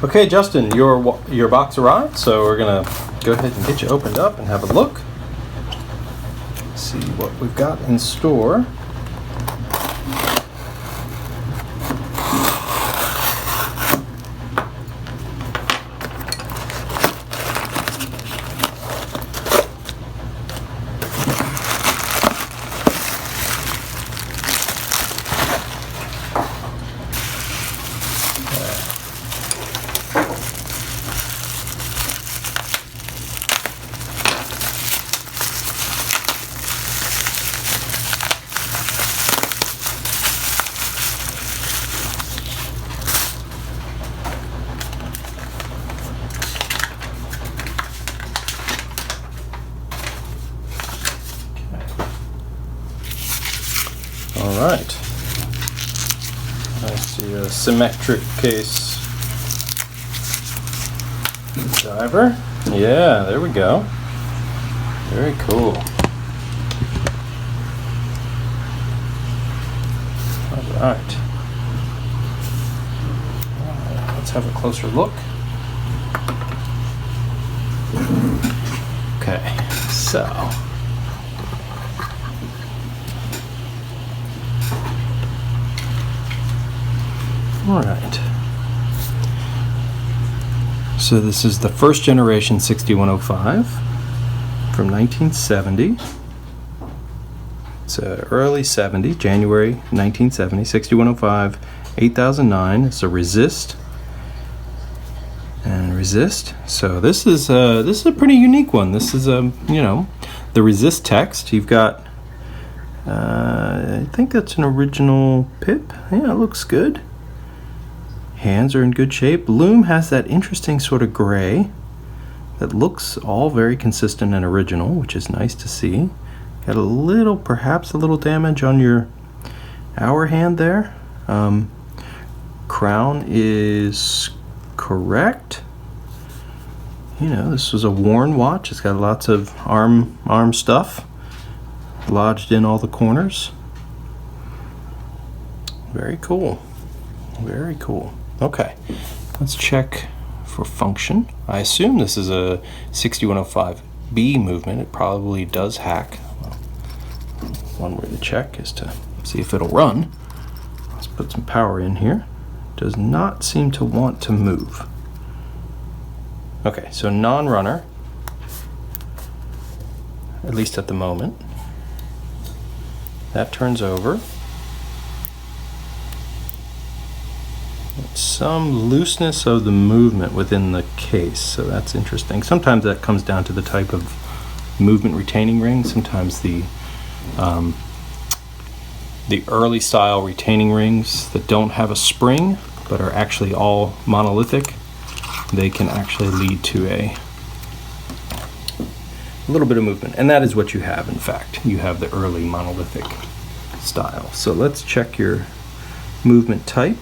Okay, Justin, your box arrived, so we're gonna go ahead and get you opened up and have a look. See what we've got in store. All right. I see a symmetric case diver. Yeah, there we go. Very cool. All right. Let's have a closer look. Okay, so. All right. So this is the first generation 6105 from 1970. It's early 70, January 1970, 6105, 8009. It's a resist and resist. So this is a pretty unique one. This is the resist text. You've got I think that's an original pip. Yeah, it looks good. Hands are in good shape. Loom has that interesting sort of gray that looks all very consistent and original, which is nice to see. Got a little, perhaps a little damage on your hour hand there. Crown is correct. You know, this was a worn watch. It's got lots of arm stuff lodged in all the corners. Very cool. Very cool. Okay, let's check for function. I assume this is a 6105B movement. It probably does hack. Well, one way to check is to see if it'll run. Let's put some power in here. Does not seem to want to move. Okay, so non-runner, at least at the moment. That turns over. Some looseness of the movement within the case, so that's interesting. Sometimes that comes down to the type of movement retaining ring. Sometimes the early style retaining rings that don't have a spring but are actually all monolithic, they can actually lead to a little bit of movement, and that is what you have. In fact, you have the early monolithic style. So let's check your movement type.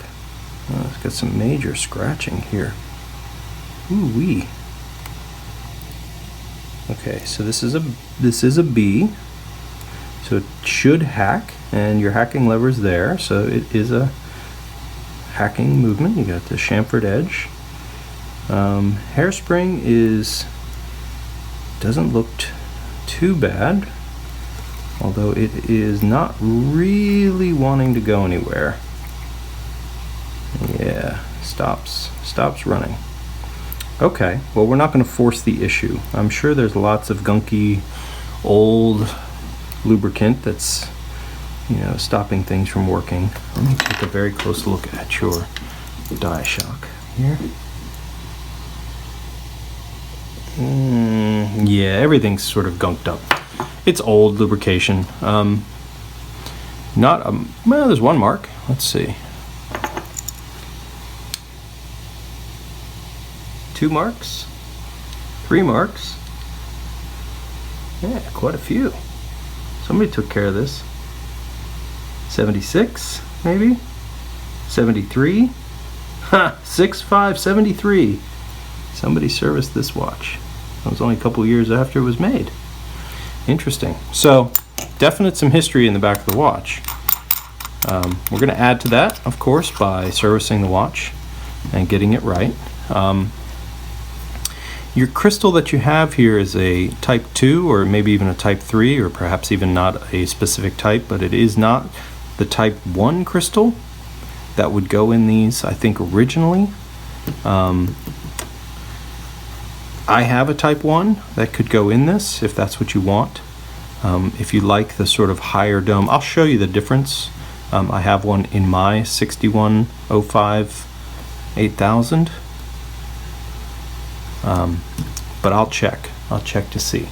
It's got some major scratching here. Ooh-wee. Okay, so this is a B. So it should hack, and your hacking lever's there. So it is a hacking movement. You got the chamfered edge. Hairspring doesn't look too bad, although it is not really wanting to go anywhere. Yeah, stops running. Okay, well, we're not going to force the issue. I'm sure there's lots of gunky old lubricant that's stopping things from working. Let me take a very close look at your die shock here. Yeah, everything's sort of gunked up. It's old lubrication. Well, there's one mark. Let's see. 2 marks, 3 marks. Yeah, quite a few. Somebody took care of this. 76, maybe? 73? Ha! 6573. Somebody serviced this watch. That was only a couple years after it was made. Interesting. So, definite some history in the back of the watch. We're going to add to that, of course, by servicing the watch and getting it right. Your crystal that you have here is a type 2 or maybe even a type 3 or perhaps even not a specific type, but it is not the type 1 crystal that would go in these, I think, originally. I have a type 1 that could go in this if that's what you want. If you like the sort of higher dome, I'll show you the difference. I have one in my 6105 8000. But I'll check to see.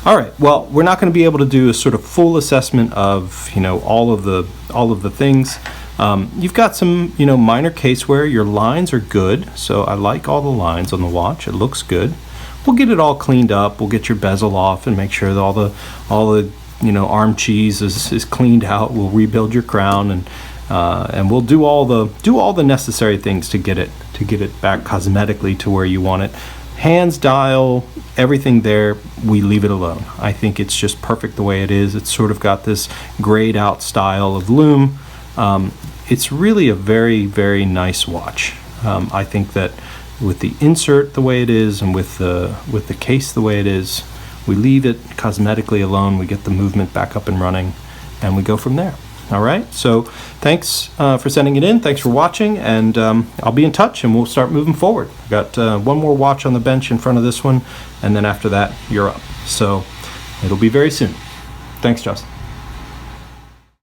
All right, well, we're not going to be able to do a sort of full assessment of, you know, all of the things. You've got some, you know, minor caseware. Your lines are good, so I like all the lines on the watch. It looks good. We'll get it all cleaned up. We'll get your bezel off and make sure that all the you know, arm cheese is cleaned out. We'll rebuild your crown and we'll do all the necessary things to get it back cosmetically to where you want it. Hands, dial, everything there, we leave it alone. I think it's just perfect the way it is. It's sort of got this grayed out style of lume. It's really a very, very nice watch. I think that with the insert the way it is and with the case the way it is, we leave it cosmetically alone. We get the movement back up and running, and we go from there. All right, so thanks for sending it in. Thanks for watching, and I'll be in touch and we'll start moving forward. I've got one more watch on the bench in front of this one, and then after that, you're up. So it'll be very soon. Thanks, Justin.